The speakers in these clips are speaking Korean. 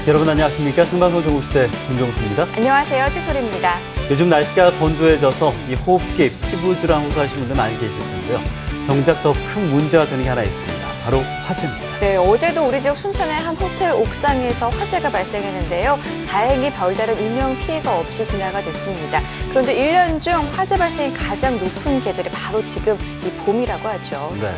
여러분 안녕하십니까? 생방송 정국시대 김종수입니다. 안녕하세요. 최소리입니다. 요즘 날씨가 건조해져서 이 호흡기, 피부 질환 호소하시는 분들 많이 계실 텐데요. 정작 더 큰 문제가 되는 게 하나 있습니다. 바로 화재입니다. 네, 어제도 우리 지역 순천의 한 호텔 옥상에서 화재가 발생했는데요. 다행히 별다른 인명 피해가 없이 진화가 됐습니다. 그런데 1년 중 화재 발생이 가장 높은 계절이 바로 지금 이 봄이라고 하죠. 네.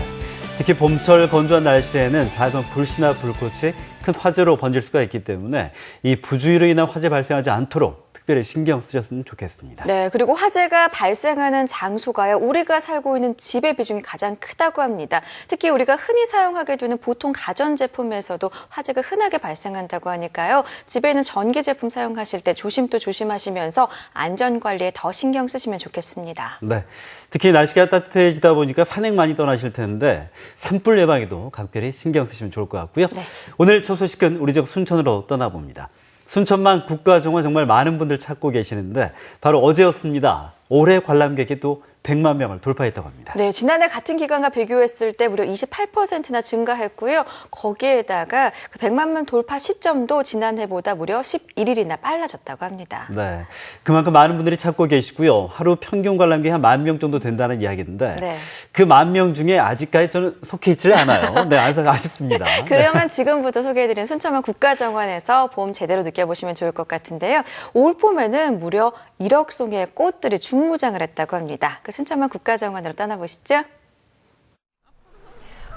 특히 봄철 건조한 날씨에는 작은 불씨나 불꽃이 큰 화재로 번질 수가 있기 때문에 이 부주의로 인한 화재 발생하지 않도록 특별히 신경 쓰셨으면 좋겠습니다. 네, 그리고 화재가 발생하는 장소가요, 우리가 살고 있는 집의 비중이 가장 크다고 합니다. 특히 우리가 흔히 사용하게 되는 보통 가전제품에서도 화재가 흔하게 발생한다고 하니까요. 집에 있는 전기제품 사용하실 때 조심도 조심하시면서 안전관리에 더 신경 쓰시면 좋겠습니다. 네. 특히 날씨가 따뜻해지다 보니까 산행 많이 떠나실 텐데 산불 예방에도 각별히 신경 쓰시면 좋을 것 같고요. 네. 오늘 첫 소식은 우리 지역 순천으로 떠나봅니다. 순천만 국가정원 정말 많은 분들 찾고 계시는데 바로 어제였습니다. 올해 관람객이 또 100만 명을 돌파했다고 합니다. 네, 지난해 같은 기간과 비교했을 때 무려 28%나 증가했고요. 거기에다가 그 100만 명 돌파 시점도 지난해보다 무려 11일이나 빨라졌다고 합니다. 네, 그만큼 많은 분들이 찾고 계시고요. 하루 평균 관람객이 한 10,000명 정도 된다는 이야기인데 네. 그 10,000명 중에 아직까지 저는 속해 있지 않아요. 네, 아쉽습니다. 그러면 지금부터 소개해드린 순천만 국가정원에서 봄 제대로 느껴보시면 좋을 것 같은데요. 올 봄에는 무려 1억 송이의 꽃들이 중무장을 했다고 합니다. 그 순천만 국가정원으로 떠나보시죠.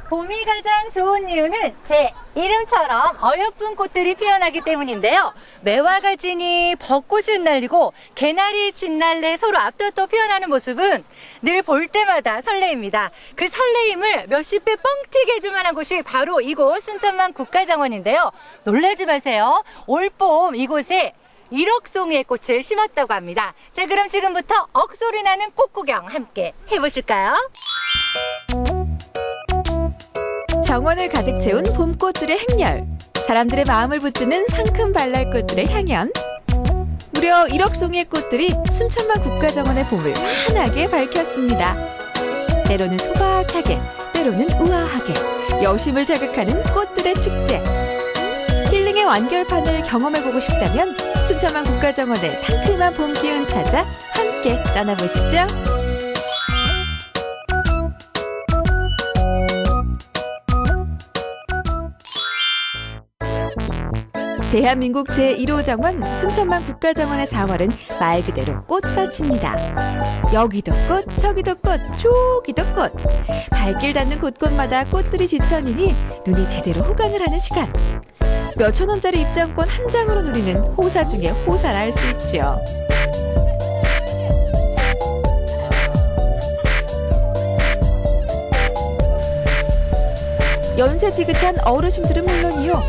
봄이 가장 좋은 이유는 제 이름처럼 어여쁜 꽃들이 피어나기 때문인데요. 매화가 지니 벚꽃이 흩날리고 개나리, 진달래 서로 앞다퉈 피어나는 모습은 늘 볼 때마다 설레입니다. 그 설레임을 몇십 배 뻥튀기 해줄 만한 곳이 바로 이곳 순천만 국가정원인데요. 놀라지 마세요. 올봄 이곳에 1억 송이의 꽃을 심었다고 합니다. 자, 그럼 지금부터 억소리 나는 꽃 구경 함께 해보실까요? 정원을 가득 채운 봄꽃들의 행렬, 사람들의 마음을 붙드는 상큼 발랄꽃들의 향연. 무려 1억 송이의 꽃들이 순천만 국가정원의 봄을 환하게 밝혔습니다. 때로는 소박하게, 때로는 우아하게 여심을 자극하는 꽃들의 축제. 힐링의 완결판을 경험해보고 싶다면 순천만 국가정원의 상큼한 봄 기운 찾아 함께 떠나보시죠. 대한민국 제1호 정원 순천만 국가정원의 4월은 말 그대로 꽃밭입니다. 여기도 꽃, 저기도 꽃, 저기도 꽃. 발길 닿는 곳곳마다 꽃들이 지천이니 눈이 제대로 호강을 하는 시간. 몇천 원짜리 입장권 한 장으로 누리는 호사 중에 호사라 할 수 있죠. 연세 지긋한 어르신들은 물론이요,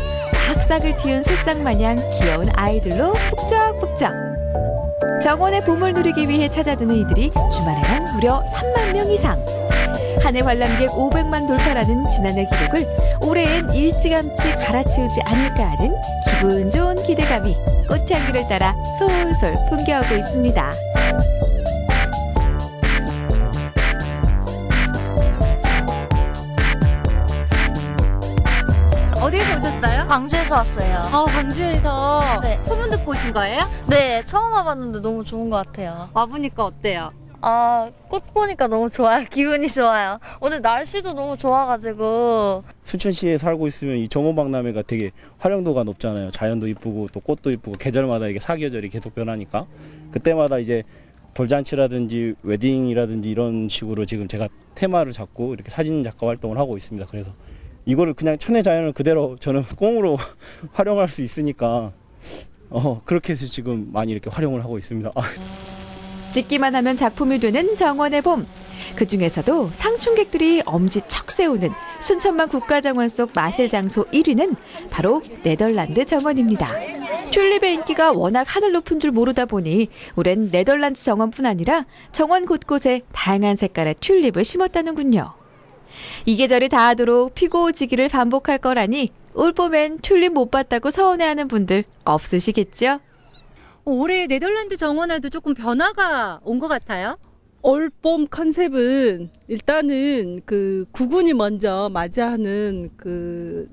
박삭을 틔운 새싹마냥 귀여운 아이들로 북적북적. 정원의 봄을 누리기 위해 찾아드는 이들이 주말에만 무려 3만 명 이상. 한 해 관람객 500만 돌파라는 지난해 기록을 올해엔 일찌감치 갈아치우지 않을까 하는 기분 좋은 기대감이 꽃향기를 따라 솔솔 풍겨오고 있습니다. 어디에서 오셨어요? 광주에서 왔어요. 광주에서 네. 소문 듣고 오신 거예요? 네, 처음 와봤는데 너무 좋은 것 같아요. 와보니까 어때요? 꽃 보니까 너무 좋아요. 기분이 좋아요. 오늘 날씨도 너무 좋아가지고. 순천시에 살고 있으면 이 정원박람회가 되게 활용도가 높잖아요. 자연도 이쁘고 또 꽃도 이쁘고 계절마다 이게 사계절이 계속 변하니까 그때마다 이제 돌잔치라든지 웨딩이라든지 이런 식으로 지금 제가 테마를 잡고 이렇게 사진 작가 활동을 하고 있습니다. 그래서 이거를 그냥 천혜 자연을 그대로 저는 꽁으로 활용할 수 있으니까 그렇게 해서 지금 많이 이렇게 활용을 하고 있습니다. 찍기만 하면 작품이 되는 정원의 봄. 그 중에서도 상충객들이 엄지척 세우는 순천만 국가정원 속 마실 장소 1위는 바로 네덜란드 정원입니다. 튤립의 인기가 워낙 하늘 높은 줄 모르다 보니 올해는 네덜란드 정원뿐 아니라 정원 곳곳에 다양한 색깔의 튤립을 심었다는군요. 이 계절이 다하도록 피고 지기를 반복할 거라니 올봄엔 튤립 못 봤다고 서운해하는 분들 없으시겠죠? 올해 네덜란드 정원에도 조금 변화가 온 것 같아요. 올봄 컨셉은 일단은 그 구군이 먼저 맞이하는 그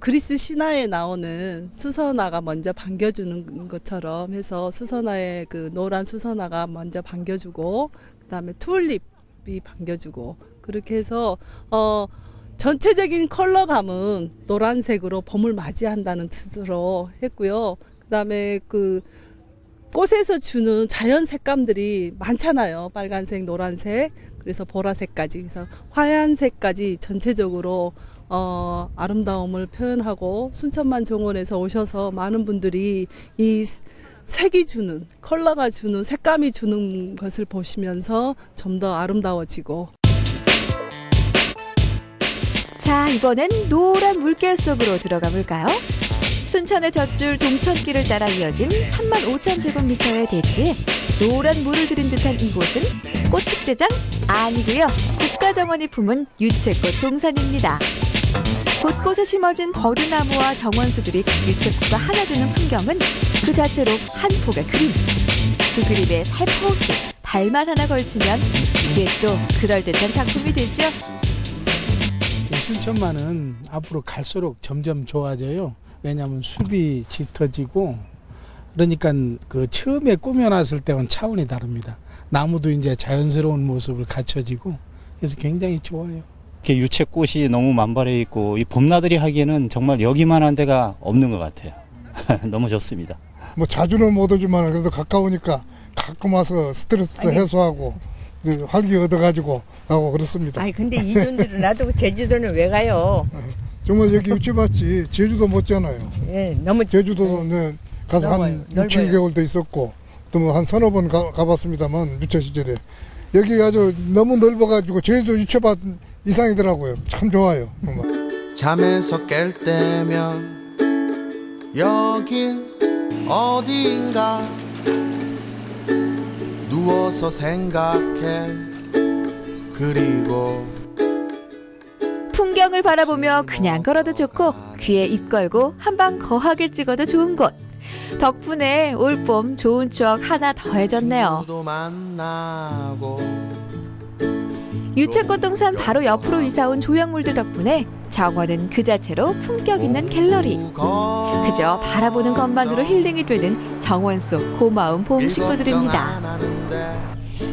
그리스 신화에 나오는 수선화가 먼저 반겨주는 것처럼 해서 수선화에 그 노란 수선화가 먼저 반겨주고 그다음에 튤립이 반겨주고 그렇게 해서 전체적인 컬러감은 노란색으로 봄을 맞이한다는 뜻으로 했고요. 그다음에 그 꽃에서 주는 자연 색감들이 많잖아요. 빨간색, 노란색, 그래서 보라색까지, 그래서 화얀색까지 전체적으로 아름다움을 표현하고 순천만 정원에서 오셔서 많은 분들이 이 색이 주는, 컬러가 주는, 색감이 주는 것을 보시면서 좀 더 아름다워지고. 자, 이번엔 노란 물결 속으로 들어가 볼까요? 순천의 젖줄 동천길을 따라 이어진 35,000제곱미터의 대지에 노란 물을 들인 듯한 이곳은 꽃축제장 아니고요. 국가정원이 품은 유채꽃 동산입니다. 곳곳에 심어진 버드나무와 정원수들이 유채꽃과 하나 되는 풍경은 그 자체로 한 폭의 그림. 그 그림에 살포시 발만 하나 걸치면 이게 또 그럴듯한 작품이 되죠. 순천만은 앞으로 갈수록 점점 좋아져요. 왜냐하면 숲이 짙어지고 그러니까 그 처음에 꾸며놨을 때와는 차원이 다릅니다. 나무도 이제 자연스러운 모습을 갖춰지고 그래서 굉장히 좋아요. 이렇게 유채꽃이 너무 만발해 있고 이 봄나들이 하기에는 정말 여기만한 데가 없는 것 같아요. 너무 좋습니다. 뭐 자주는 못 오지만 그래도 가까우니까 가끔 와서 스트레스 해소하고 활기 얻어가지고 가고 그렇습니다. 아니 근데 이 정도로 놔두고 제주도는 왜 가요? 정말 여기 유채밭이 제주도 못잖아요. 예, 너무 제주도도 네, 가서 한 6, 7개월도 있었고 또 뭐 한 서너 번 가봤습니다만 유채 시절에 여기 아주 너무 넓어가지고 제주도 유채밭 이상이더라고요. 참 좋아요. 정말. 잠에서 깰 때면 여긴 어디인가 누워서 생각해 그리고 풍경을 바라보며 그냥 걸어도 좋고 귀에 입 걸고 한방 거하게 찍어도 좋은 곳. 덕분에 올봄 좋은 추억 하나 더해졌네요. 유채꽃 동산 바로 옆으로 이사온 조형물들 덕분에 정원은 그 자체로 품격 있는 갤러리. 그저 바라보는 것만으로 힐링이 되는 정원 속 고마운 봄 식구들입니다.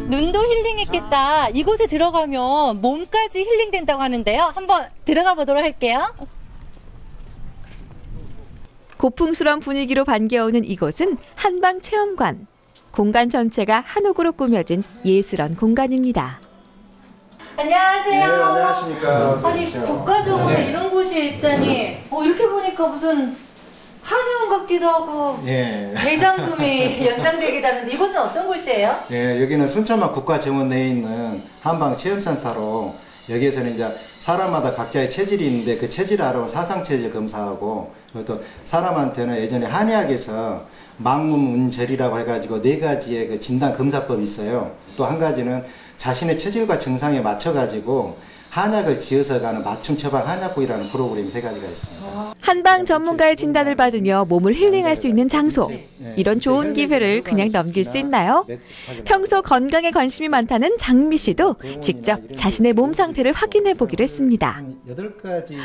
눈도 힐링했겠다. 이곳에 들어가면 몸까지 힐링된다고 하는데요. 한번 들어가 보도록 할게요. 고풍스러운 분위기로 반겨오는 이곳은 한방체험관. 공간 전체가 한옥으로 꾸며진 예술원 공간입니다. 안녕하세요. 네, 안녕하십니까. 아니 국가정원에 이런 곳이 있다니. 이렇게 보니까 무슨 한의원 같기도 하고 예. 대장금이 연상되기도 하는데 이곳은 어떤 곳이에요? 예, 여기는 순천만 국가정원 내에 있는 한방 체험센터로 여기에서는 이제 사람마다 각자의 체질이 있는데 그 체질을 알아보면 사상체질 검사하고 그리고 또 사람한테는 예전에 한의학에서 망문운절이라고 해가지고 4가지의 그 진단 검사법이 있어요. 또 한 가지는 자신의 체질과 증상에 맞춰가지고 한약을 지어서 가는 맞춤 처방 한약국이라는 프로그램이 3가지가 있습니다. 한방 전문가의 진단을 받으며 몸을 힐링할 수 있는 장소. 이런 좋은 기회를 그냥 넘길 수 있나요? 평소 건강에 관심이 많다는 장미 씨도 직접 자신의 몸 상태를 확인해 보기로 했습니다.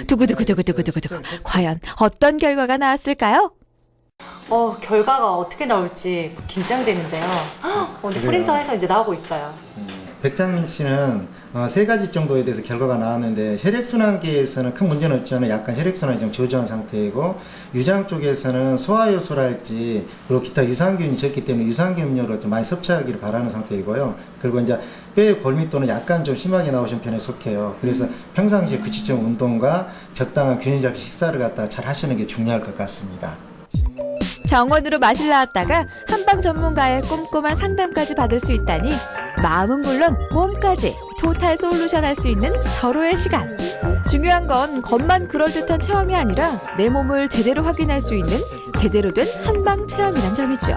두구두구두구두구두구. 과연 어떤 결과가 나왔을까요? 결과가 어떻게 나올지 긴장되는데요. 오늘 프린터에서 이제 나오고 있어요. 백장민 씨는 3가지 정도에 대해서 결과가 나왔는데 혈액순환계에서는 큰 문제는 없지만 약간 혈액순환이 좀 저조한 상태이고 유장 쪽에서는 소화효소랄지 그리고 기타 유산균이 적기 때문에 유산균 음료를 좀 많이 섭취하기를 바라는 상태이고요. 그리고 이제 뼈의 골밀도는 약간 좀 심하게 나오신 편에 속해요. 그래서 평상시에 규칙적 운동과 적당한 균형적 식사를 갖다가 잘 하시는 게 중요할 것 같습니다. 정원으로 마실 나왔다가 한방 전문가의 꼼꼼한 상담까지 받을 수 있다니 마음은 물론 몸까지 토탈 솔루션 할 수 있는 절호의 시간. 중요한 건 겉만 그럴듯한 체험이 아니라 내 몸을 제대로 확인할 수 있는 제대로 된 한방 체험이란 점이죠.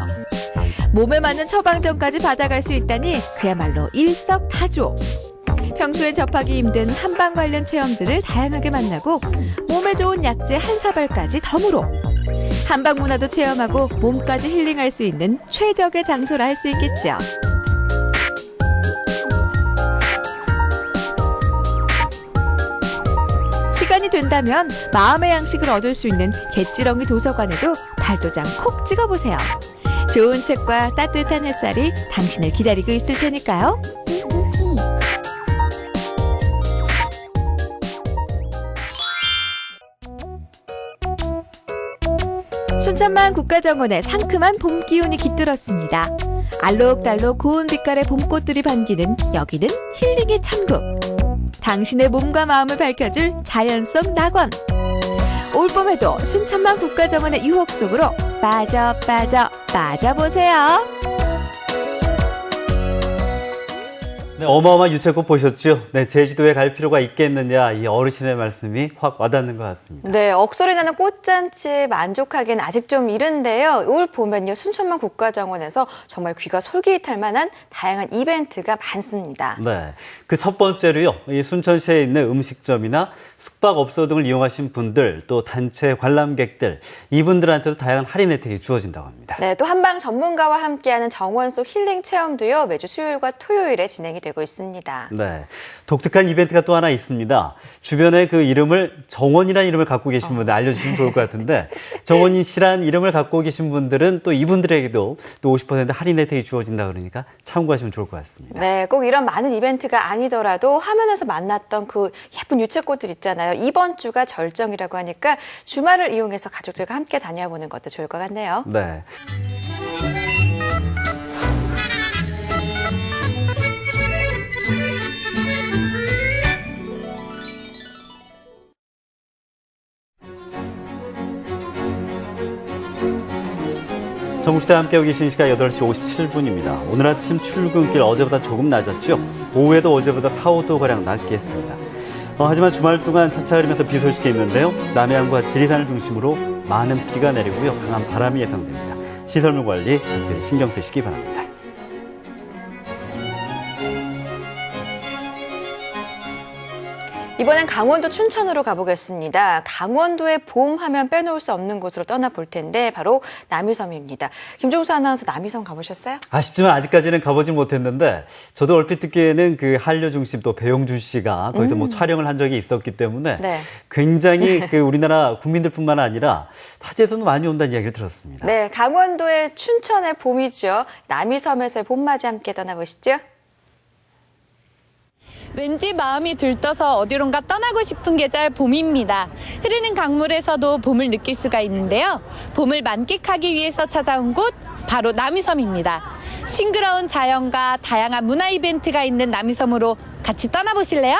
몸에 맞는 처방전까지 받아갈 수 있다니 그야말로 일석타조. 평소에 접하기 힘든 한방 관련 체험들을 다양하게 만나고 몸에 좋은 약재 한 사발까지 덤으로 한방 문화도 체험하고 몸까지 힐링할 수 있는 최적의 장소라 할 수 있겠죠. 시간이 된 준다면 마음의 양식을 얻을 수 있는 갯지렁이 도서관에도 발도장 콕 찍어보세요. 좋은 책과 따뜻한 햇살이 당신을 기다리고 있을 테니까요. 순천만 국가정원에 상큼한 봄 기운이 깃들었습니다. 알록달록 고운 빛깔의 봄꽃들이 반기는 여기는 힐링의 천국. 당신의 몸과 마음을 밝혀줄 자연 속 낙원. 올봄에도 순천만 국가정원의 유혹 속으로 빠져보세요. 네, 어마어마한 유채꽃 보셨죠? 네, 제주도에 갈 필요가 있겠느냐, 이 어르신의 말씀이 확 와닿는 것 같습니다. 네, 억소리 나는 꽃잔치에 만족하기엔 아직 좀 이른데요. 올 봄엔요, 순천만 국가정원에서 정말 귀가 솔깃할 만한 다양한 이벤트가 많습니다. 네, 그 첫 번째로요, 이 순천시에 있는 음식점이나 숙박업소 등을 이용하신 분들, 또 단체 관람객들, 이분들한테도 다양한 할인 혜택이 주어진다고 합니다. 네, 또 한방 전문가와 함께하는 정원 속 힐링 체험도요, 매주 수요일과 토요일에 진행이 되고 있습니다. 네, 독특한 이벤트가 또 하나 있습니다. 주변에 그 이름을 정원이라는 이름을 갖고 계신 분들 알려주시면 좋을 것 같은데, 정원인 씨란 이름을 갖고 계신 분들은 또 이분들에게도 또 50% 할인 혜택이 주어진다 그러니까 참고하시면 좋을 것 같습니다. 네, 꼭 이런 많은 이벤트가 아니더라도 화면에서 만났던 그 예쁜 유채꽃들 있잖아요. 이번 주가 절정이라고 하니까 주말을 이용해서 가족들과 함께 다녀보는 것도 좋을 것 같네요. 네. 정부시대 함께하고 계신 시각 8시 57분입니다. 오늘 아침 출근길 어제보다 조금 낮았죠. 오후에도 어제보다 4, 5도가량 낮게 했습니다. 하지만 주말 동안 차차 흐르면서 비 소식이 있는데요. 남해안과 지리산을 중심으로 많은 비가 내리고요. 강한 바람이 예상됩니다. 시설물 관리 특별히 신경 쓰시기 바랍니다. 이번엔 강원도 춘천으로 가보겠습니다. 강원도의 봄 하면 빼놓을 수 없는 곳으로 떠나볼 텐데 바로 남이섬입니다. 김종수 아나운서 남이섬 가보셨어요? 아쉽지만 아직까지는 가보진 못했는데 저도 얼핏 듣기에는 그 한류 중심 또 배용준 씨가 거기서 뭐 촬영을 한 적이 있었기 때문에 네. 굉장히 그 우리나라 국민들뿐만 아니라 타지에서도 많이 온다는 이야기를 들었습니다. 네, 강원도의 춘천의 봄이죠. 남이섬에서의 봄맞이 함께 떠나보시죠. 왠지 마음이 들떠서 어디론가 떠나고 싶은 계절 봄입니다. 흐르는 강물에서도 봄을 느낄 수가 있는데요. 봄을 만끽하기 위해서 찾아온 곳 바로 남이섬입니다. 싱그러운 자연과 다양한 문화 이벤트가 있는 남이섬으로 같이 떠나보실래요?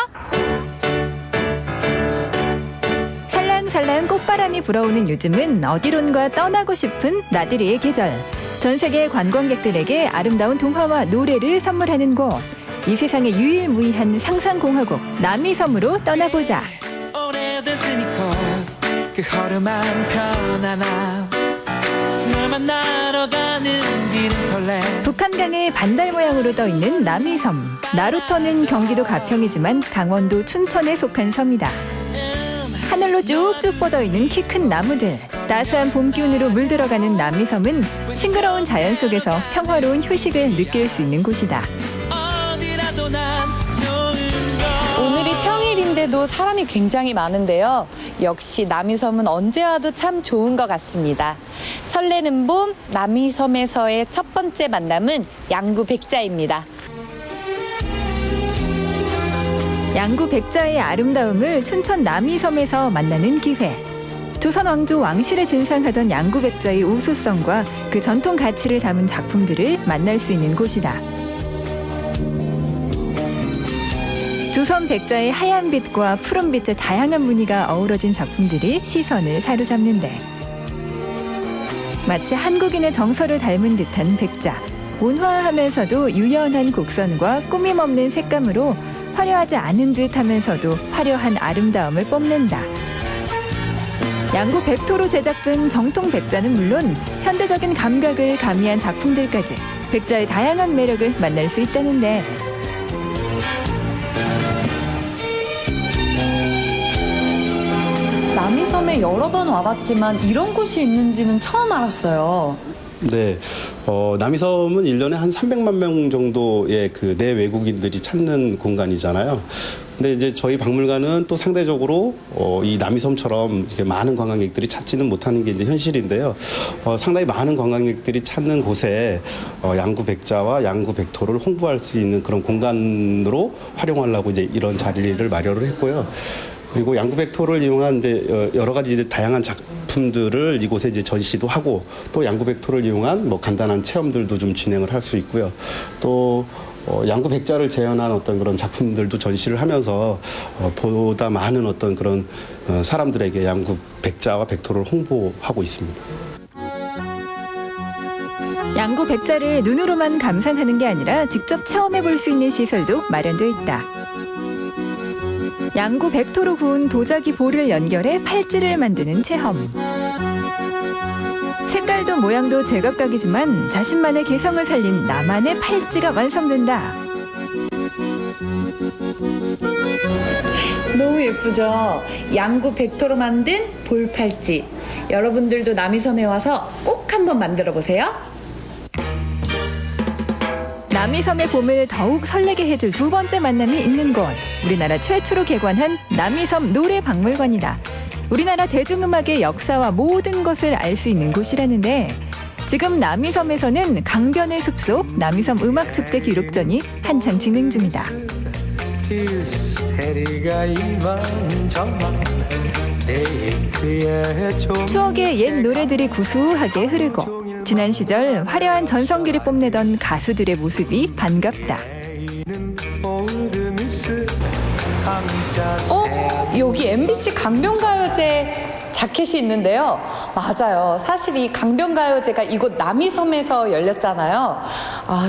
살랑살랑 꽃바람이 불어오는 요즘은 어디론가 떠나고 싶은 나들이의 계절. 전 세계 관광객들에게 아름다운 동화와 노래를 선물하는 곳. 이 세상의 유일무이한 상상공화국 남이섬으로 떠나보자. 그 허름한 편안함 널 만나러 가는 길은 설레. 북한강의 반달 모양으로 떠있는 남이섬. 나루터는 경기도 가평이지만 강원도 춘천에 속한 섬이다. 하늘로 쭉쭉 뻗어있는 키 큰 나무들. 따스한 봄 기운으로 물들어가는 남이섬은 싱그러운 자연 속에서 평화로운 휴식을 느낄 수 있는 곳이다. 오늘이 평일인데도 사람이 굉장히 많은데요. 역시 남이섬은 언제 와도 참 좋은 것 같습니다. 설레는 봄, 남이섬에서의 첫 번째 만남은 양구백자입니다. 양구백자의 아름다움을 춘천 남이섬에서 만나는 기회. 조선 왕조 왕실을 진상하던 양구백자의 우수성과 그 전통 가치를 담은 작품들을 만날 수 있는 곳이다. 조선 백자의 하얀 빛과 푸른 빛의 다양한 무늬가 어우러진 작품들이 시선을 사로잡는데 마치 한국인의 정서를 닮은 듯한 백자. 온화하면서도 유연한 곡선과 꾸밈 없는 색감으로 화려하지 않은 듯 하면서도 화려한 아름다움을 뽐낸다. 양구 백토로 제작된 정통 백자는 물론 현대적인 감각을 가미한 작품들까지 백자의 다양한 매력을 만날 수 있다는데 남이섬에 여러 번 와봤지만 이런 곳이 있는지는 처음 알았어요. 네, 남이섬은 1년에 한 300만 명 정도의 그 내외국인들이 찾는 공간이잖아요. 근데 이제 저희 박물관은 또 상대적으로 이 남이섬처럼 이렇게 많은 관광객들이 찾지는 못하는 게 이제 현실인데요. 상당히 많은 관광객들이 찾는 곳에 양구백자와 양구백토를 홍보할 수 있는 그런 공간으로 활용하려고 이제 이런 자리를 마련을 했고요. 그리고 양구백토를 이용한 이제 여러 가지 이제 다양한 작품들을 이곳에 이제 전시도 하고 또 양구백토를 이용한 뭐 간단한 체험들도 좀 진행을 할 수 있고요. 또 양구백자를 재현한 어떤 그런 작품들도 전시를 하면서 보다 많은 어떤 그런 사람들에게 양구백자와 백토를 홍보하고 있습니다. 양구 백자를 눈으로만 감상하는 게 아니라 직접 체험해 볼 수 있는 시설도 마련돼 있다. 양구 백토로 구운 도자기 볼을 연결해 팔찌를 만드는 체험. 색깔도 모양도 제각각이지만 자신만의 개성을 살린 나만의 팔찌가 완성된다. 너무 예쁘죠? 양구 백토로 만든 볼팔찌. 여러분들도 남이섬에 와서 꼭 한번 만들어 보세요. 남이섬의 봄을 더욱 설레게 해줄 두 번째 만남이 있는 곳. 우리나라 최초로 개관한 남이섬 노래박물관이다. 우리나라 대중음악의 역사와 모든 것을 알 수 있는 곳이라는데 지금 남이섬에서는 강변의 숲속 남이섬 음악축제 기록전이 한창 진행 중이다. 추억의 옛 노래들이 구수하게 흐르고 지난 시절 화려한 전성기를 뽐내던 가수들의 모습이 반갑다. 여기 MBC 강변가요제 자켓이 있는데요. 맞아요. 사실 이 강변가요제가 이곳 남이섬에서 열렸잖아요.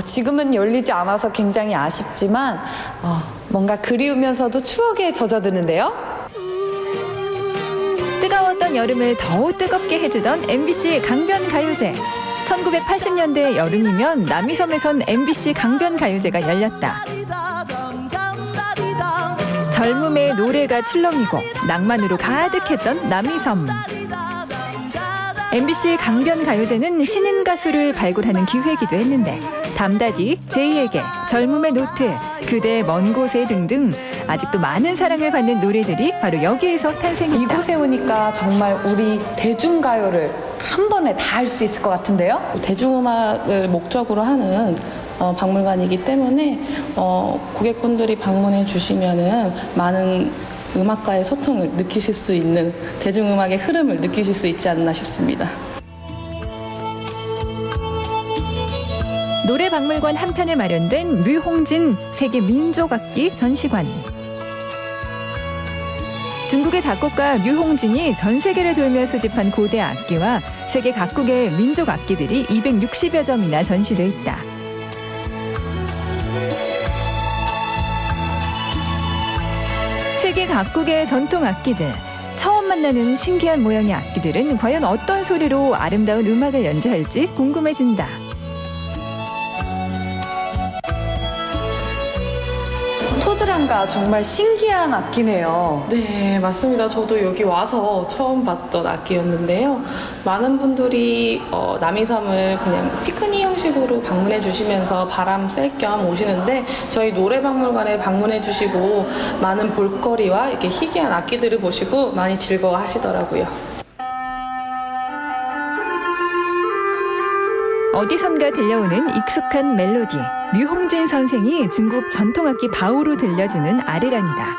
지금은 열리지 않아서 굉장히 아쉽지만 뭔가 그리우면서도 추억에 젖어드는데요. 뜨거웠던 여름을 더욱 뜨겁게 해주던 MBC 강변가요제. 1980년대 여름이면 남이섬에선 MBC 강변가요제가 열렸다. 젊음의 노래가 출렁이고 낭만으로 가득했던 남이섬. MBC 강변가요제는 신인 가수를 발굴하는 기회이기도 했는데 담다디, 제이에게, 젊음의 노트, 그대의 먼 곳에 등등 아직도 많은 사랑을 받는 노래들이 바로 여기에서 탄생했다. 이곳에 오니까 정말 우리 대중가요를 한 번에 다 알 수 있을 것 같은데요? 대중음악을 목적으로 하는 박물관이기 때문에 고객분들이 방문해 주시면은 많은 음악과의 소통을 느끼실 수 있는 대중음악의 흐름을 느끼실 수 있지 않나 싶습니다. 노래박물관 한편에 마련된 류홍진 세계 민족악기 전시관. 중국의 작곡가 류홍진이 전 세계를 돌며 수집한 고대 악기와 세계 각국의 민족 악기들이 260여 점이나 전시돼 있다. 세계 각국의 전통 악기들, 처음 만나는 신기한 모양의 악기들은 과연 어떤 소리로 아름다운 음악을 연주할지 궁금해진다. 토드란가 정말 신기한 악기네요. 네, 맞습니다. 저도 여기 와서 처음 봤던 악기였는데요. 많은 분들이 남이섬을 그냥 피크닉 형식으로 방문해 주시면서 바람 쐴 겸 오시는데 저희 노래박물관에 방문해 주시고 많은 볼거리와 이렇게 희귀한 악기들을 보시고 많이 즐거워하시더라고요. 어디선가 들려오는 익숙한 멜로디. 류홍진 선생이 중국 전통악기 바오로 들려주는 아리랑이다.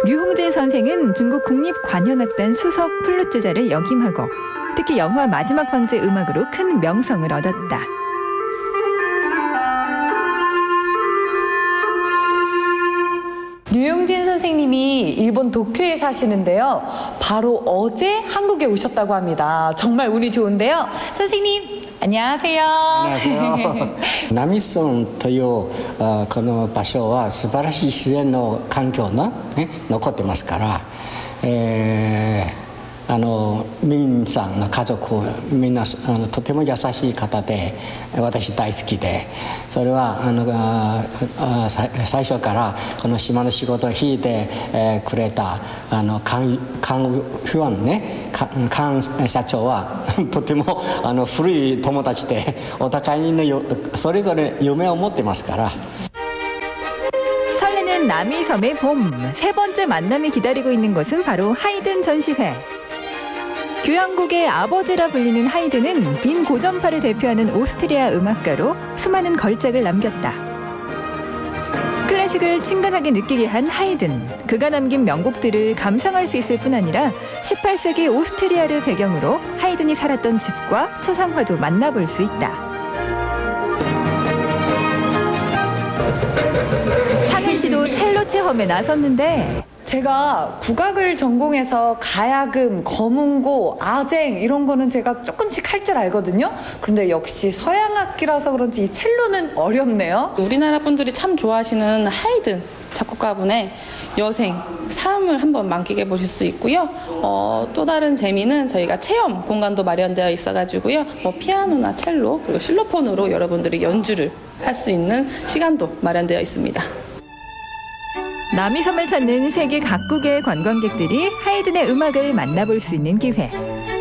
류홍진 선생은 중국 국립관현악단 수석 플루트자를 역임하고 특히 영화 마지막 황제 음악으로 큰 명성을 얻었다. 류용진 선생님이 일본 도쿄에 사시는데요. 바로 어제 한국에 오셨다고 합니다. 정말 운이 좋은데요. 선생님, 안녕하세요. 안녕하세요. 남이섬というこの場所は素晴らしい自然の環境の残ってますから、民さんの家族みんなとても優しい方で私大好きで、それは最初からこの島の仕事を引いてくれた菅フヨンね、菅社長はとても古い友達でお互いにねそれぞれ夢を持ってますから。 남이섬의 봄, 세 번째 만남이 기다리고 있는 것은 바로 하이든 전시회. 교향곡의 아버지라 불리는 하이든은 빈 고전파를 대표하는 오스트리아 음악가로 수많은 걸작을 남겼다. 클래식을 친근하게 느끼게 한 하이든, 그가 남긴 명곡들을 감상할 수 있을 뿐 아니라 18세기 오스트리아를 배경으로 하이든이 살았던 집과 초상화도 만나볼 수 있다. 상현 씨도 첼로 체험에 나섰는데 제가 국악을 전공해서 가야금, 거문고, 아쟁 이런 거는 제가 조금씩 할 줄 알거든요. 그런데 역시 서양 악기라서 그런지 이 첼로는 어렵네요. 우리나라 분들이 참 좋아하시는 하이든 작곡가분의 여생, 삶을 한번 만끽해 보실 수 있고요. 또 다른 재미는 저희가 체험 공간도 마련되어 있어가지고요. 피아노나 첼로 그리고 실로폰으로 여러분들이 연주를 할 수 있는 시간도 마련되어 있습니다. 남이섬을 찾는 세계 각국의 관광객들이 하이든의 음악을 만나볼 수 있는 기회.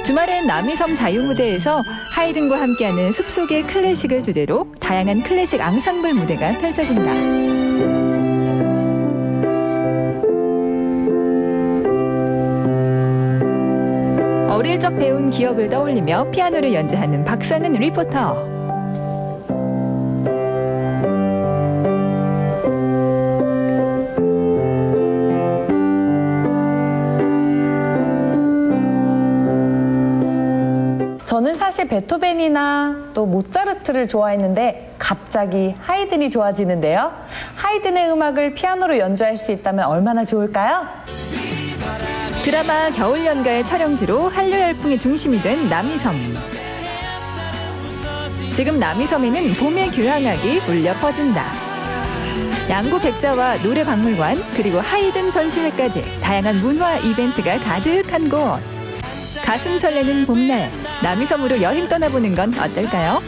주말엔 남이섬 자유무대에서 하이든과 함께하는 숲속의 클래식을 주제로 다양한 클래식 앙상블 무대가 펼쳐진다. 어릴 적 배운 기억을 떠올리며 피아노를 연주하는 박사는 리포터. 저는 사실 베토벤이나 또 모차르트를 좋아했는데 갑자기 하이든이 좋아지는데요. 하이든의 음악을 피아노로 연주할 수 있다면 얼마나 좋을까요? 드라마 겨울연가의 촬영지로 한류 열풍의 중심이 된 남이섬. 지금 남이섬에는 봄의 교향악이 울려 퍼진다. 양구 백자와 노래박물관 그리고 하이든 전시회까지 다양한 문화 이벤트가 가득한 곳. 가슴 설레는 봄날, 남이섬으로 여행 떠나보는 건 어떨까요?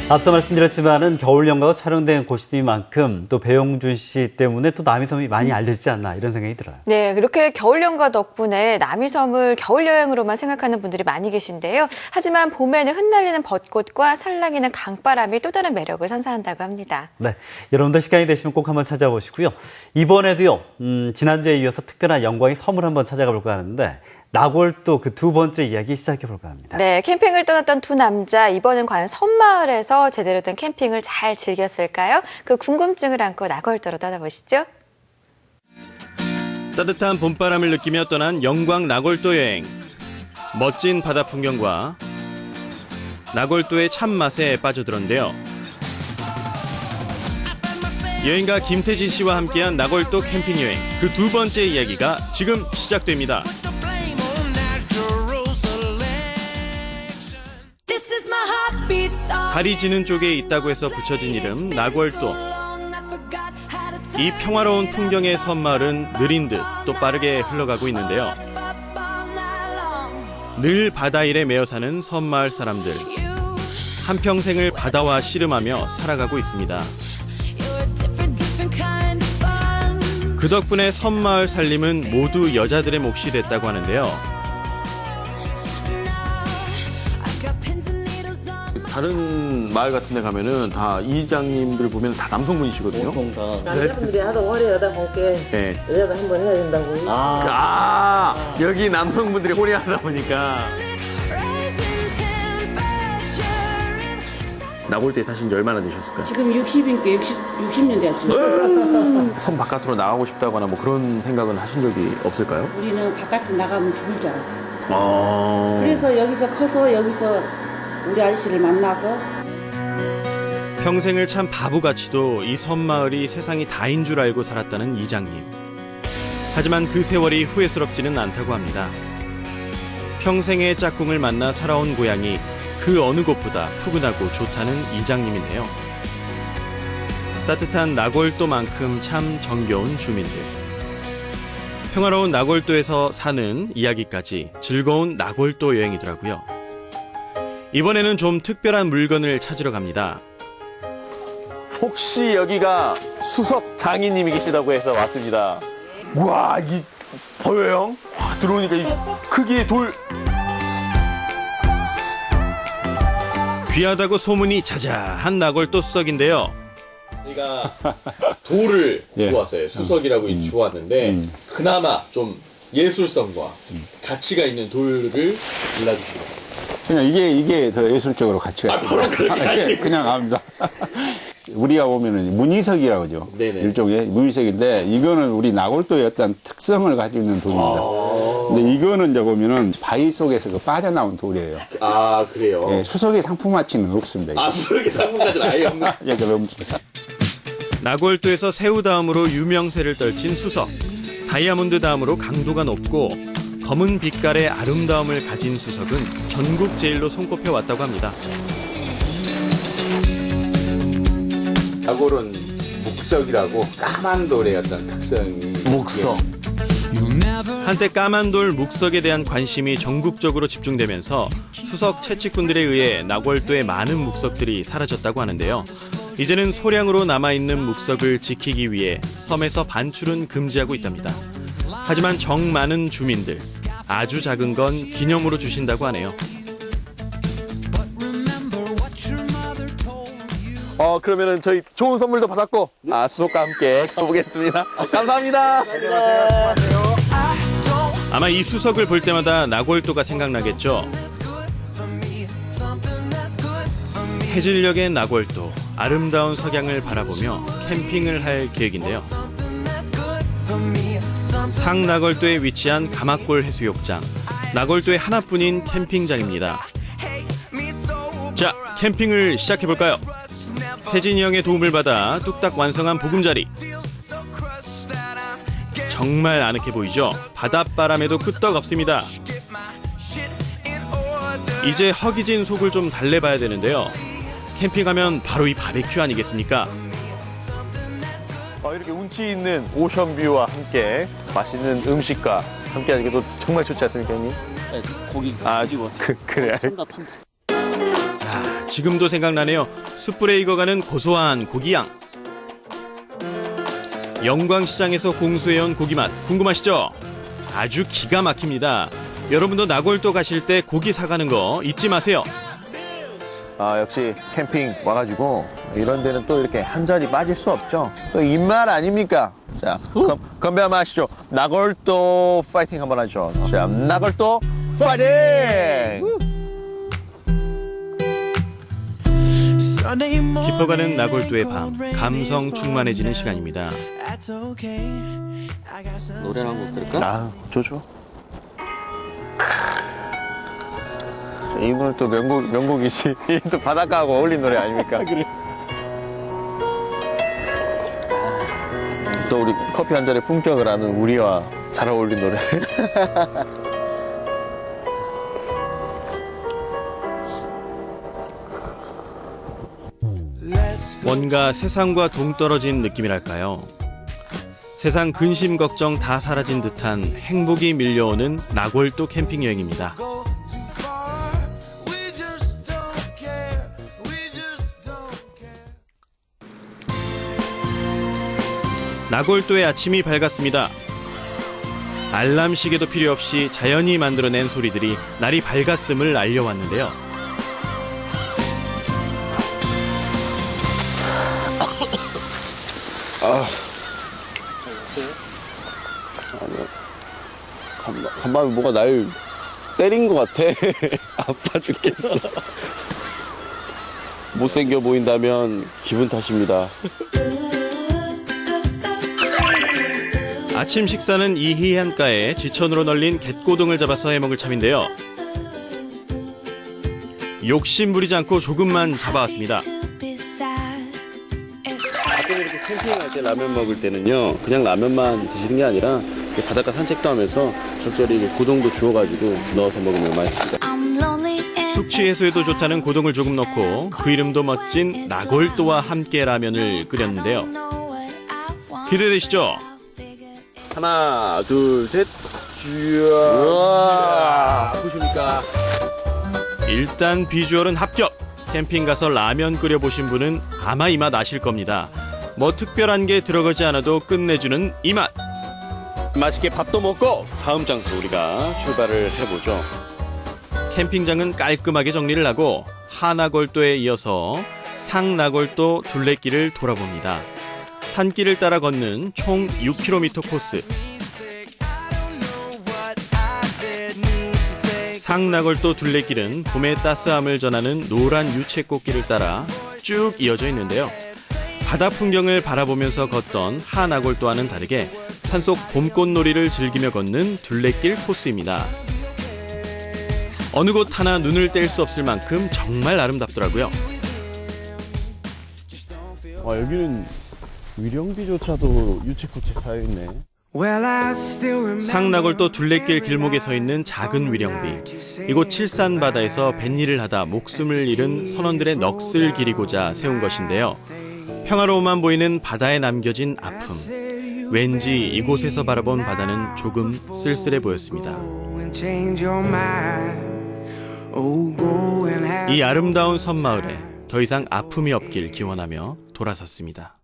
앞서 말씀드렸지만은 겨울연가가 촬영된 곳이니만큼 또 배용준 씨 때문에 또 남이섬이 많이 알려지지 않나 이런 생각이 들어요. 네, 그렇게 겨울연가 덕분에 남이섬을 겨울 여행으로만 생각하는 분들이 많이 계신데요. 하지만 봄에는 흩날리는 벚꽃과 살랑이는 강바람이 또 다른 매력을 선사한다고 합니다. 네, 여러분들 시간이 되시면 꼭 한번 찾아보시고요. 이번에도요, 지난주에 이어서 특별한 영광의 섬을 한번 찾아가 볼까 하는데 나골도 그 두 번째 이야기 시작해 볼까 합니다. 네, 캠핑을 떠났던 두 남자, 이번엔 과연 섬마을에서 제대로 된 캠핑을 잘 즐겼을까요? 그 궁금증을 안고 나골도로 떠나보시죠. 따뜻한 봄바람을 느끼며 떠난 영광 나골도 여행. 멋진 바다 풍경과 나골도의 참맛에 빠져들었는데요. 여행가 김태진 씨와 함께한 나골도 캠핑 여행, 그 두 번째 이야기가 지금 시작됩니다. 달이 지는 쪽에 있다고 해서 붙여진 이름 나골도. 이 평화로운 풍경의 섬마을은 느린 듯 또 빠르게 흘러가고 있는데요. 늘 바다 일에 매여 사는 섬마을 사람들. 한평생을 바다와 씨름하며 살아가고 있습니다. 그 덕분에 섬마을 살림은 모두 여자들의 몫이 됐다고 하는데요. 다른 마을 같은 데 가면은 다 이장님들 보면 다 남성분이시거든요. 남자분들이 하도 화려하다 보니까 네. 여자도 한번 해야 된다고. 여기 남성분들이 화려하다 보니까. 나골도에 사신 지 얼마나 되셨을까요? 지금 60인께 60년 됐죠. 섬 바깥으로 나가고 싶다거나 뭐 그런 생각은 하신 적이 없을까요? 우리는 바깥에 나가면 죽을 줄 알았어요. 그래서 여기서 커서 여기서 우리 아저씨를 만나서 평생을 참 바보같이도 이 섬마을이 세상이 다인 줄 알고 살았다는 이장님. 하지만 그 세월이 후회스럽지는 않다고 합니다. 평생의 짝꿍을 만나 살아온 고향이 그 어느 곳보다 푸근하고 좋다는 이장님이네요. 따뜻한 나골도만큼 참 정겨운 주민들. 평화로운 나골도에서 사는 이야기까지 즐거운 나골도 여행이더라고요. 이번에는 좀 특별한 물건을 찾으러 갑니다. 혹시 여기가 수석 장인님이 계시다고 해서 왔습니다. 우와, 이 보여요? 와, 들어오니까 이 크기의 돌. 귀하다고 소문이 자자한 나골도 수석인데요. 우리가 돌을 예. 주웠어요. 수석이라고 주웠는데 그나마 좀 예술성과 가치가 있는 돌을 골라주시면 그냥 이게 더 예술적으로 가치가 있어요. 바로 그렇게 하시고. 그냥 합니다. 우리가 보면은 문이석이라고 하죠. 네네. 일종의 문이석인데 이거는 우리 나골도의 어떤 특성을 가지고 있는 돌입니다. 근데 이거는 이제 보면은 바위 속에서 그 빠져나온 돌이에요. 아, 그래요? 예, 수석의 상품 가치는 없습니다. 아, 수석의 상품까지는 아예 없는. 예, 없습니다. 나골도에서 새우 다음으로 유명세를 떨친 수석, 다이아몬드 다음으로 강도가 높고 검은 빛깔의 아름다움을 가진 수석은 전국 제일로 손꼽혀 왔다고 합니다. 나골은 묵석이라고 까만 돌의 어떤 특성이 묵석. 한때 까만 돌 묵석에 대한 관심이 전국적으로 집중되면서 수석 채취꾼들에 의해 나골도의 많은 묵석들이 사라졌다고 하는데요. 이제는 소량으로 남아있는 묵석을 지키기 위해 섬에서 반출은 금지하고 있답니다. 하지만 정 많은 주민들, 아주 작은 건 기념으로 주신다고 하네요. 그러면은 저희 좋은 선물도 받았고, 수석과 함께 가보겠습니다. 감사합니다. 아마 이 수석을 볼 때마다 나골도가 생각나겠죠. 해질녘의 나골도, 아름다운 석양을 바라보며 캠핑을 할 계획인데요. 상나골도에 위치한 가막골 해수욕장, 나골도의 하나뿐인 캠핑장입니다. 자, 캠핑을 시작해볼까요? 혜진이 형의 도움을 받아 뚝딱 완성한 보금자리. 정말 아늑해 보이죠? 바닷바람에도 끄떡없습니다. 이제 허기진 속을 좀 달래봐야 되는데요. 캠핑하면 바로 이 바베큐 아니겠습니까? 이렇게 운치 있는 오션뷰와 함께 맛있는 음식과 함께 하니까 정말 좋지 않습니까, 형님? 고기 그래. 지금도 생각나네요. 숯불에 익어가는 고소한 고기향. 영광시장에서 공수해온 고기맛 궁금하시죠? 아주 기가 막힙니다. 여러분도 나골도 가실 때 고기 사가는 거 잊지 마세요. 역시 캠핑 와가지고 이런 데는 또 이렇게 한 자리 빠질 수 없죠. 또 입맛 아닙니까? 자, 건배 한번 하시죠. 나골도 파이팅 한번 하죠. 자, 나골도 파이팅! 깊어가는 나골도의 밤, 감성 충만해지는 시간입니다. 노래 한 곡 들을까? 좋죠. 이 노래 또 명곡이지. 또 바닷가하고 어울린 노래 아닙니까? 그래. 또 우리 커피 한 잔의 품격을 아는 우리와 잘 어울린 노래. 뭔가 세상과 동떨어진 느낌이랄까요? 세상 근심 걱정 다 사라진 듯한 행복이 밀려오는 나골도 캠핑 여행입니다. 나골도의 아침이 밝았습니다. 알람 시계도 필요 없이 자연이 만들어낸 소리들이 날이 밝았음을 알려왔는데요. 간밤에 뭐가 날 때린 것 같아. 아파 죽겠어. 못생겨 보인다면 기분 탓입니다. 아침 식사는 이희한가에 지천으로 널린 갯고동을 잡아서 해먹을 참인데요. 욕심 부리지 않고 조금만 잡아왔습니다. 가끔 이렇게 캠핑할 때 라면 먹을 때는요, 그냥 라면만 드시는 게 아니라 바닷가 산책도 하면서 적절히 고동도 주워가지고 넣어서 먹으면 맛있습니다. 숙취 해소에도 좋다는 고동을 조금 넣고 그 이름도 멋진 나골도와 함께 라면을 끓였는데요. 기대되시죠? 하나, 둘, 셋. 우와. 보십니까? 일단 비주얼은 합격! 캠핑 가서 라면 끓여보신 분은 아마 이 맛 아실 겁니다. 뭐 특별한 게 들어가지 않아도 끝내주는 이 맛! 맛있게 밥도 먹고 다음 장소 우리가 출발을 해보죠. 캠핑장은 깔끔하게 정리를 하고 하나골도에 이어서 상나골도 둘레길을 돌아봅니다. 산길을 따라 걷는 총 6km 코스. 상나골도 둘레길은 봄의 따스함을 전하는 노란 유채꽃길을 따라 쭉 이어져 있는데요. 바다 풍경을 바라보면서 걷던 하나골도와는 다르게 산속 봄꽃놀이를 즐기며 걷는 둘레길 코스입니다. 어느 곳 하나 눈을 뗄 수 없을 만큼 정말 아름답더라고요. 여기는 위령비조차도 유채꽃에 쌓여있네. 상나골도 둘레길 길목에 서 있는 작은 위령비. 이곳 칠산 바다에서 뱃일을 하다 목숨을 잃은 선원들의 넋을 기리고자 세운 것인데요. 평화로움만 보이는 바다에 남겨진 아픔. 왠지 이곳에서 바라본 바다는 조금 쓸쓸해 보였습니다. 이 아름다운 섬마을에 더 이상 아픔이 없길 기원하며 돌아섰습니다.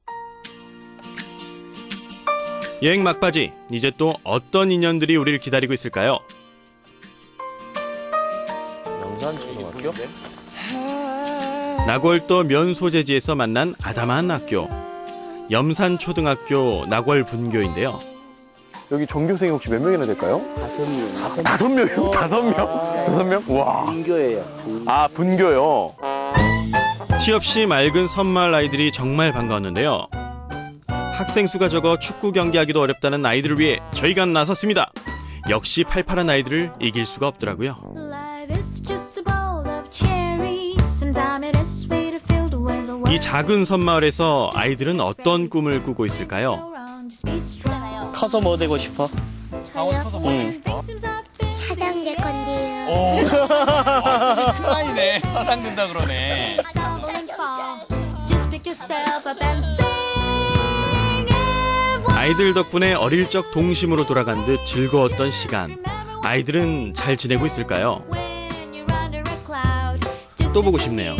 여행 막바지, 이제 또 어떤 인연들이 우리를 기다리고 있을까요? 영산초등학교? 나골도 면소재지에서 만난 아담한 학교, 염산초등학교 나골분교인데요. 여기 전교생이 혹시 몇 명이나 될까요? 5명. 5명이요? 5명? 5명? 와. 분교예요. 아, 분교요. 티 없이 맑은 섬마을 아이들이 정말 반가웠는데요. 학생 수가 적어 축구 경기하기도 어렵다는 아이들을 위해 저희가 나섰습니다. 역시 팔팔한 아이들을 이길 수가 없더라고요. 이 작은 섬마을에서 아이들은 어떤 꿈을 꾸고 있을까요? 커서 뭐 되고 싶어? 저요? 사장 될 건데요. 아니네. 사장 된다 그러네. 아이들 덕분에 어릴 적 동심으로 돌아간 듯 즐거웠던 시간. 아이들은 잘 지내고 있을까요? 또 보고 싶네요.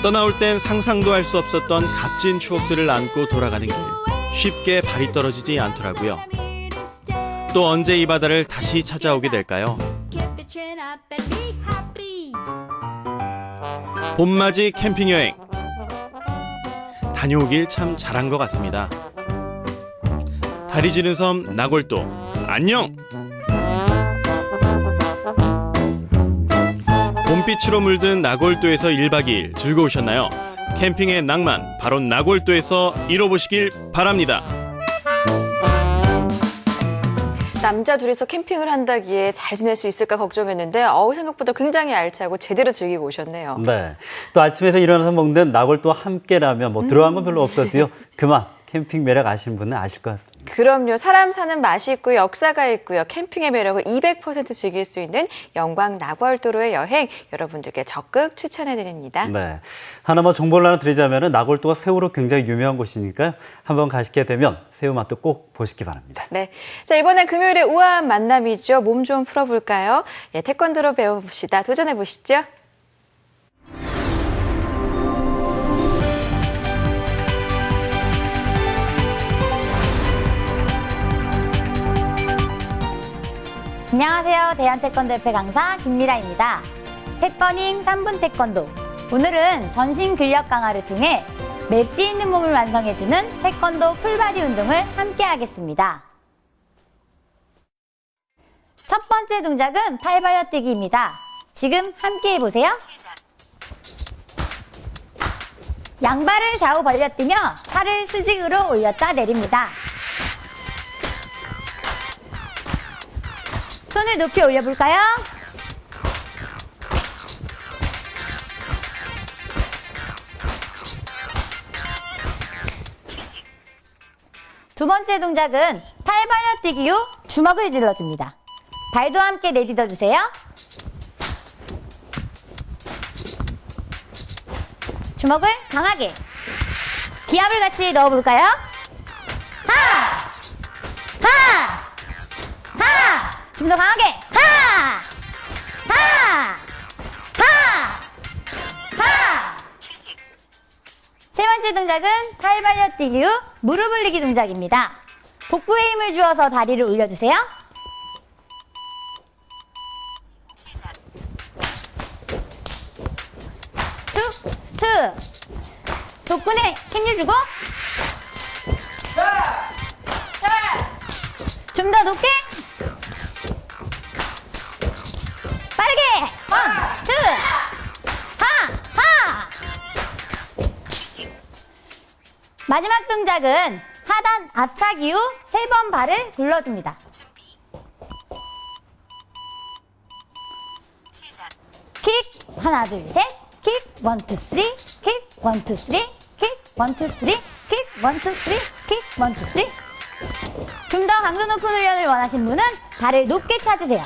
떠나올 땐 상상도 할 수 없었던 값진 추억들을 안고 돌아가는 길. 쉽게 발이 떨어지지 않더라고요. 또 언제 이 바다를 다시 찾아오게 될까요? 봄맞이 캠핑 여행. 다녀오길 참 잘한 것 같습니다. 다리 지는 섬 나골도 안녕! 봄빛으로 물든 나골도에서 1박 2일 즐거우셨나요? 캠핑의 낭만 바로 나골도에서 이뤄보시길 바랍니다. 남자 둘이서 캠핑을 한다기에 잘 지낼 수 있을까 걱정했는데 생각보다 굉장히 알차고 제대로 즐기고 오셨네요. 네. 또 아침에서 일어나서 먹는 나골도와 함께라면 들어간 건 별로 없어도요. 그만 캠핑 매력 아시는 분은 아실 것 같습니다. 그럼요. 사람 사는 맛이 있고요. 역사가 있고요. 캠핑의 매력을 200% 즐길 수 있는 영광 나골도로의 여행 여러분들께 적극 추천해드립니다. 네. 하나만 정보를 하나 드리자면 나골도가 새우로 굉장히 유명한 곳이니까요. 한번 가시게 되면 새우 맛도 꼭 보시기 바랍니다. 네. 자, 이번엔 금요일에 우아한 만남이죠. 몸 좀 풀어볼까요? 태권도로 배워봅시다. 도전해보시죠. 안녕하세요. 대한태권도협회 강사 김미라입니다. 태권잉 3분 태권도. 오늘은 전신 근력 강화를 통해 맵시 있는 몸을 완성해주는 태권도 풀바디 운동을 함께 하겠습니다. 첫 번째 동작은 팔 벌려뛰기입니다. 지금 함께 해보세요. 양발을 좌우 벌려뛰며 팔을 수직으로 올렸다 내립니다. 손을 높이 올려볼까요? 두 번째 동작은 팔 벌려뛰기 후 주먹을 질러줍니다. 발도 함께 내딛어주세요. 주먹을 강하게. 기압을 같이 넣어볼까요? 하! 하! 하! 좀 더 강하게. 하! 하! 하! 하! 세 번째 동작은 팔 벌려뛰기 후 무릎 올리기 동작입니다. 복부에 힘을 주어서 다리를 올려주세요. 툭! 툭! 주고. 좀 더 높게. 빠르게. 원, 투. 하. 마지막 동작은 하단 앞차기 후 3번 발을 굴러줍니다. 킥. 하나, 둘, 셋. 킥. 1, 2, 3. 킥. 1, 2, 3. 킥. 1, 2, 3. 킥. 1, 2, 3. 킥. 1, 2, 3. 좀 더 강도 높은 훈련을 원하신 분은 발을 높게 차주세요.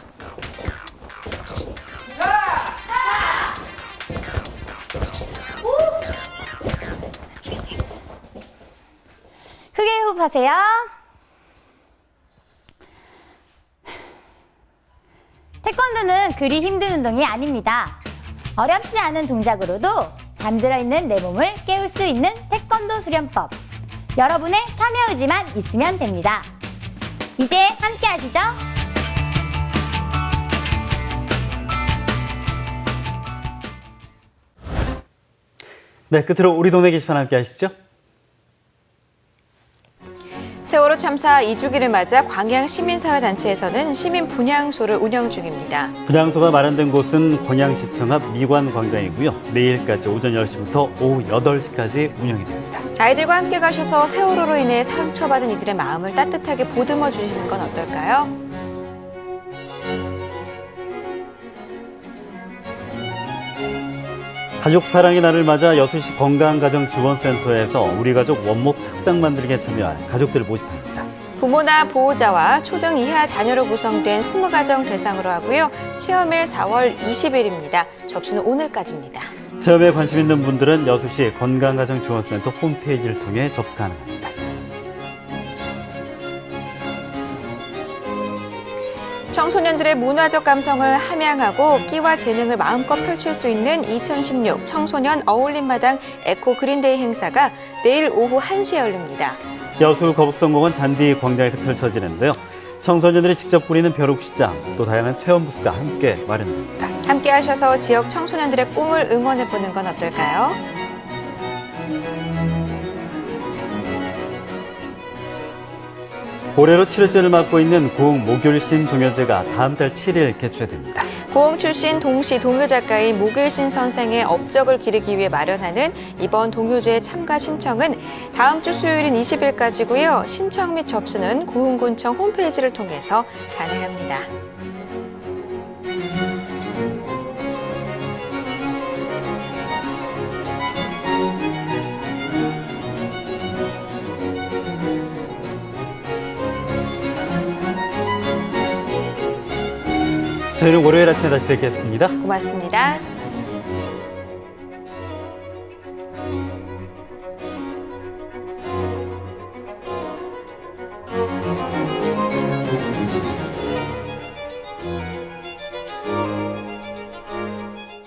크게 호흡하세요. 태권도는 그리 힘든 운동이 아닙니다. 어렵지 않은 동작으로도 잠들어 있는 내 몸을 깨울 수 있는 태권도 수련법. 여러분의 참여 의지만 있으면 됩니다. 이제 함께 하시죠. 네, 끝으로 우리 동네 게시판 함께 하시죠. 세월호 참사 2주기를 맞아 광양 시민사회단체에서는 시민 분향소를 운영 중입니다. 분향소가 마련된 곳은 광양시청 앞 미관광장이고요. 내일까지 오전 10시부터 오후 8시까지 운영이 됩니다. 아이들과 함께 가셔서 세월호로 인해 상처받은 이들의 마음을 따뜻하게 보듬어 주시는 건 어떨까요? 가족 사랑의 날을 맞아 여수시 건강가정지원센터에서 우리 가족 원목 책상 만들기에 참여할 가족들을 모집합니다. 부모나 보호자와 초등 이하 자녀로 구성된 20가정 대상으로 하고요. 체험일 4월 20일입니다. 접수는 오늘까지입니다. 체험에 관심 있는 분들은 여수시 건강가정지원센터 홈페이지를 통해 접수 가능합니다. 청소년들의 문화적 감성을 함양하고 끼와 재능을 마음껏 펼칠 수 있는 2016 청소년 어울림마당 에코 그린데이 행사가 내일 오후 1시에 열립니다. 여수 거북선공원 잔디 광장에서 펼쳐지는데요. 청소년들이 직접 꾸리는 벼룩시장, 또 다양한 체험 부스가 함께 마련됩니다. 함께 하셔서 지역 청소년들의 꿈을 응원해보는 건 어떨까요? 올해로 7회째를 맡고 있는 고흥 목요일신 동요제가 다음 달 7일 개최됩니다. 고흥 출신 동시 동요 작가인 목일신 선생의 업적을 기리기 위해 마련하는 이번 동요제 참가 신청은 다음 주 수요일인 20일까지고요. 신청 및 접수는 고흥군청 홈페이지를 통해서 가능합니다. 저희는 월요일 아침에 다시 뵙겠습니다. 고맙습니다.